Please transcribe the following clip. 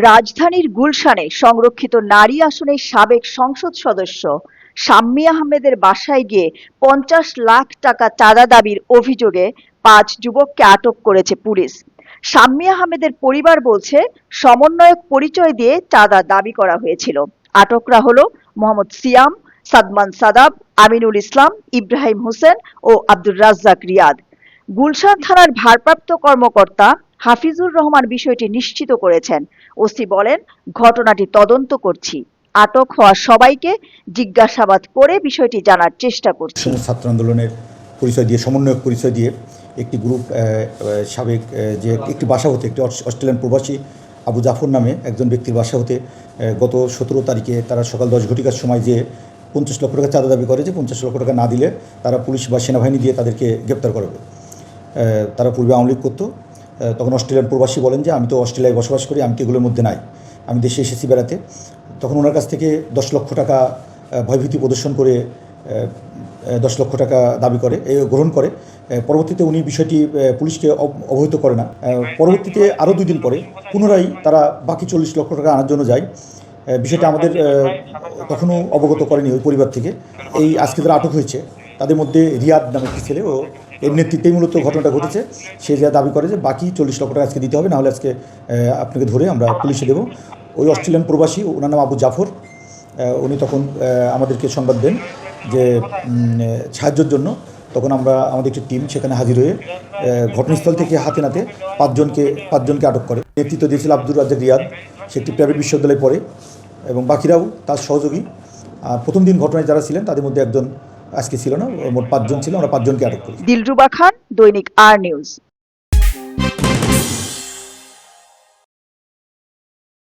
রাজধানীর গুলশানে সংরক্ষিত নারী আসনের সাবেক সংসদ সদস্য শাম্মী আহমেদের বাসায় গিয়ে ৫০ লাখ টাকা চাঁদা দাবির অভিযোগে ৫ যুবককে আটক করেছে পুলিশ। শাম্মী আহমেদের পরিবার বলছে, সমন্বয়ক পরিচয় দিয়ে চাঁদা দাবি করা হয়েছিল। আটকরা হলো মোহাম্মদ সিয়াম, সাদমান সাদাব, আমিনুল ইসলাম, ইব্রাহিম হোসেন ও আব্দুর রাজ্জাক রিয়াদ। গুলশান থানার ভারপ্রাপ্ত কর্মকর্তা হাফিজুর রহমান বিষয়টি নিশ্চিত করেছেন। ওসি বলেন, ঘটনাটি তদন্ত করছি, আটক হওয়া সবাইকে জিজ্ঞাসাবাদ করে বিষয়টি জানার চেষ্টা করছি। ছাত্র আন্দোলনের পরিচয় দিয়ে, সমন্বয়ক পরিচয় দিয়ে একটি গ্রুপ সাবেক যে একটি বাসা হতে, একটি অস্ট্রেলিয়ান প্রবাসী আবু জাফর নামে একজন ব্যক্তির বাসা হতে গত ১৭ তারিখে তারা সকাল ১০ ঘটিকার সময় যে ৫০ লক্ষ টাকা চাঁদা দাবি করে, যে ৫০ লক্ষ টাকা না দিলে তারা পুলিশ বা সেনাবাহিনী দিয়ে তাদেরকে গ্রেপ্তার করবে। তারা পূর্বে আওয়ামী লীগ করতো। তখন অস্ট্রেলিয়ান প্রবাসী বলেন যে আমি তো অস্ট্রেলিয়ায় বসবাস করি, আমি তো এগুলোর মধ্যে নাই, আমি দেশে এসেছি বেড়াতে। তখন ওনার কাছ থেকে ১০ লক্ষ টাকা ভয়ভীতি প্রদর্শন করে ১০ লক্ষ টাকা দাবি করে, গ্রহণ করে। পরবর্তীতে উনি বিষয়টি পুলিশকে অবহিত করে না। পরবর্তীতে আরও ২ দিন পরে পুনরায় তারা বাকি ৪০ লক্ষ টাকা আনার জন্য যায়। বিষয়টা আমাদের তখনও অবগত করেনি ওই পরিবার থেকে। এই আজকে যারা আটক হয়েছে তাদের মধ্যে রিয়াদ নামে একটি ছেলে, ও এর নেতৃত্বেই মূলত ঘটনাটা ঘটেছে। সে যা দাবি করে যে বাকি ৪০ লক্ষ টাকা আজকে দিতে হবে, নাহলে আজকে আপনাকে ধরে আমরা পুলিশে দেবো। ওই অস্ট্রেলিয়ান প্রবাসী, ওনার নাম আবু জাফর, উনি তখন আমাদেরকে সংবাদ দেন যে সাহায্যের জন্য। তখন আমরা আমাদের একটি টিম সেখানে হাজির হয়ে ঘটনাস্থল থেকে হাতে নাতে পাঁচজনকে আটক করে। নেতৃত্ব দিয়েছিল আব্দুর রাজ্জাক রিয়াদ, সে একটি প্রাইভেট বিশ্ববিদ্যালয়ে পড়ে, এবং বাকিরাও তার সহযোগী। প্রথম দিন ঘটনায় যারা ছিলেন তাদের মধ্যে একজন আজকে ছিল না, মোট ৫ জন ছিল। আমরা ৫ জনকে আটক করি। দিলরুবা খান, দৈনিক আর নিউজ।